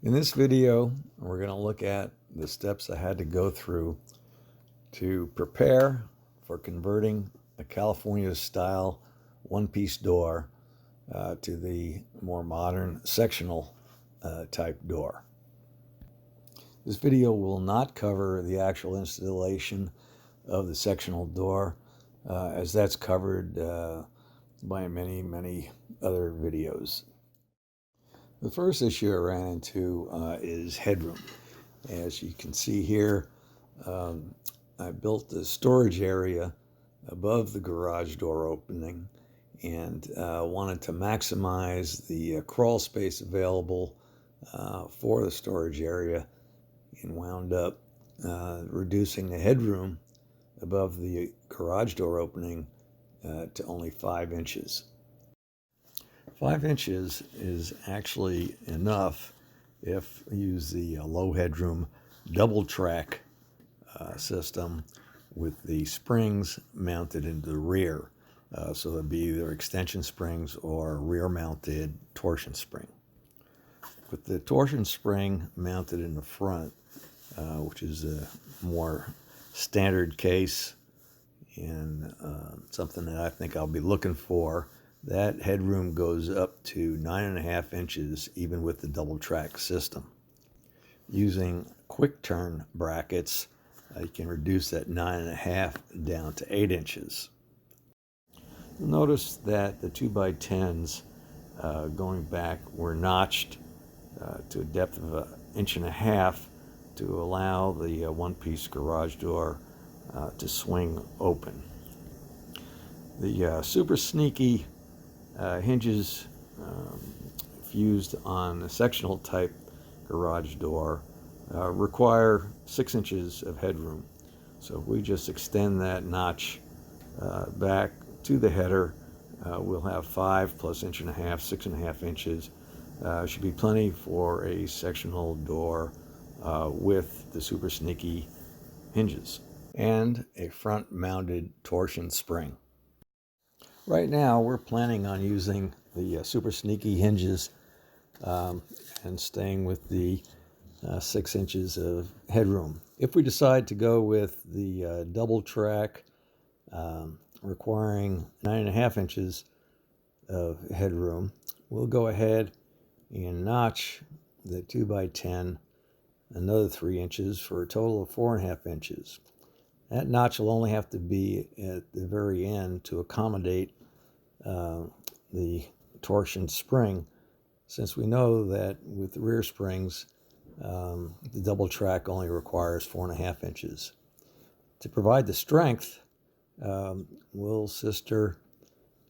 In this video, we're going to look at the steps I had to go through to prepare for converting a California-style one-piece door to the more modern sectional type door. This video will not cover the actual installation of the sectional door, as that's covered by many other videos. The first issue I ran into is headroom. As you can see here, I built the storage area above the garage door opening and wanted to maximize the crawl space available for the storage area, and wound up reducing the headroom above the garage door opening to only 5 inches. 5 inches is actually enough if you use the low headroom double track system with the springs mounted into the rear. So there'll be either extension springs or rear mounted torsion spring. With the torsion spring mounted in the front, which is a more standard case and something that I think I'll be looking for, that headroom goes up to 9.5 inches even with the double track system. Using quick turn brackets, you can reduce that 9.5 down to 8 inches. You'll notice that the 2x10s going back were notched to a depth of 1.5 inches to allow the one-piece garage door to swing open. The super sneaky hinges fused on a sectional type garage door require 6 inches of headroom. So if we just extend that notch back to the header, we'll have 5 plus 1.5 inches, 6.5 inches. Should be plenty for a sectional door with the super sneaky hinges and a front mounted torsion spring. Right now we're planning on using the super sneaky hinges and staying with the 6 inches of headroom. If we decide to go with the double track requiring 9.5 inches of headroom, we'll go ahead and notch the 2x10 another 3 inches for a total of 4.5 inches. That notch will only have to be at the very end to accommodate the torsion spring, since we know that with the rear springs the double track only requires 4.5 inches. To provide the strength, we'll sister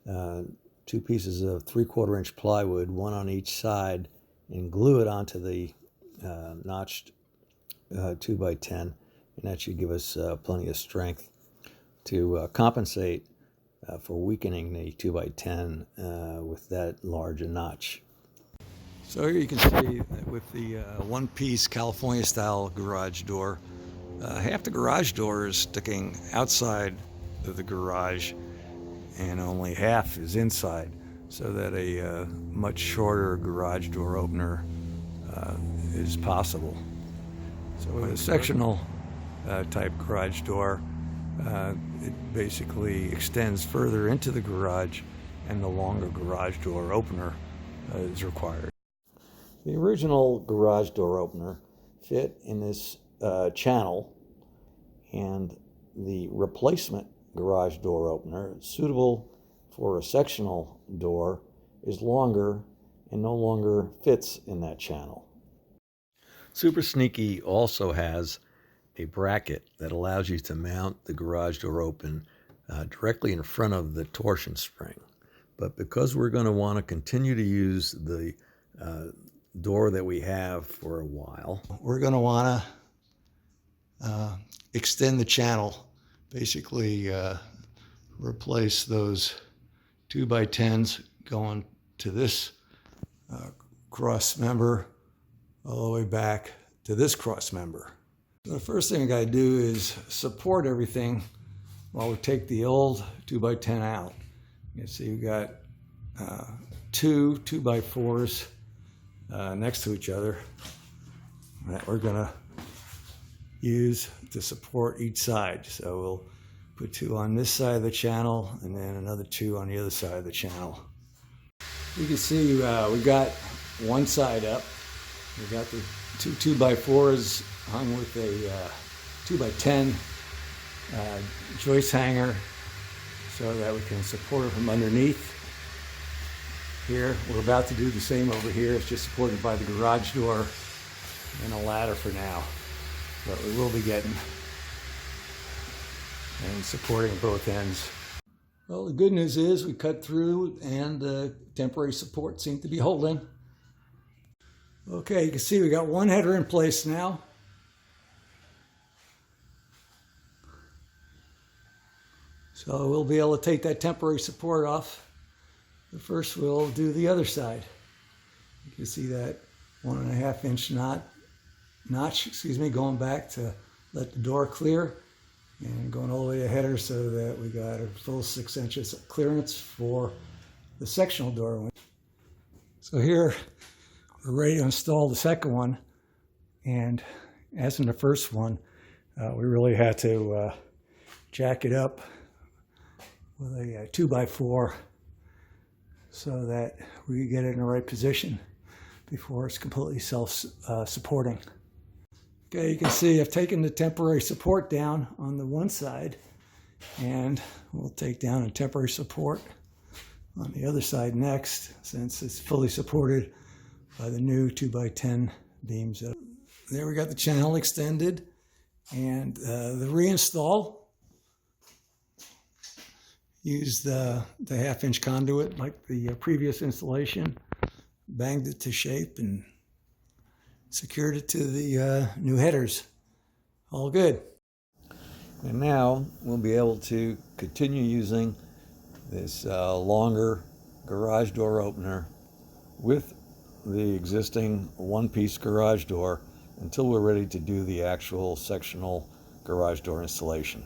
2 pieces of 3/4 inch plywood, one on each side, and glue it onto the notched 2x10, and that should give us plenty of strength to compensate for weakening the 2x10 with that large a notch. So here you can see that with the one-piece California-style garage door, half the garage door is sticking outside of the garage and only half is inside, so that a much shorter garage door opener is possible. So with a sectional type garage door, it basically extends further into the garage and the longer garage door opener is required. The original garage door opener fit in this channel, and the replacement garage door opener, suitable for a sectional door, is longer and no longer fits in that channel. Super Sneaky also has a bracket that allows you to mount the garage door open directly in front of the torsion spring. But because we're going to want to continue to use the door that we have for a while, we're going to want to extend the channel, basically replace those 2x10s going to this cross member all the way back to this cross member. So the first thing I got to do is support everything while we take the old 2x10 out. You can see we got two 2x4s next to each other. that we're going to use to support each side. So we'll put 2 on this side of the channel and then another 2 on the other side of the channel. You can see we got one side up. We got the 2 2x4s hung with a 2x10 joist hanger so that we can support it from underneath. Here, we're about to do the same over here. It's just supported by the garage door and a ladder for now. But we will be getting and supporting both ends. Well, the good news is we cut through and the temporary support seemed to be holding. Okay, you can see we got one header in place now. So we'll be able to take that temporary support off. But first we'll do the other side. You can see that 1.5 inch notch, going back to let the door clear and going all the way to header so that we got a full 6 inches of clearance for the sectional door. So here we're ready to install the second one, and as in the first one, we really had to jack it up with a 2x4 so that we get it in the right position before it's completely self-supporting. Okay, you can see I've taken the temporary support down on the one side, and we'll take down a temporary support on the other side next, since it's fully supported by the new 2x10 beams. There we got the channel extended, and the reinstall. Used the 1/2 inch conduit like the previous installation, banged it to shape and secured it to the new headers. All good. And now we'll be able to continue using this longer garage door opener with the existing one-piece garage door until we're ready to do the actual sectional garage door installation.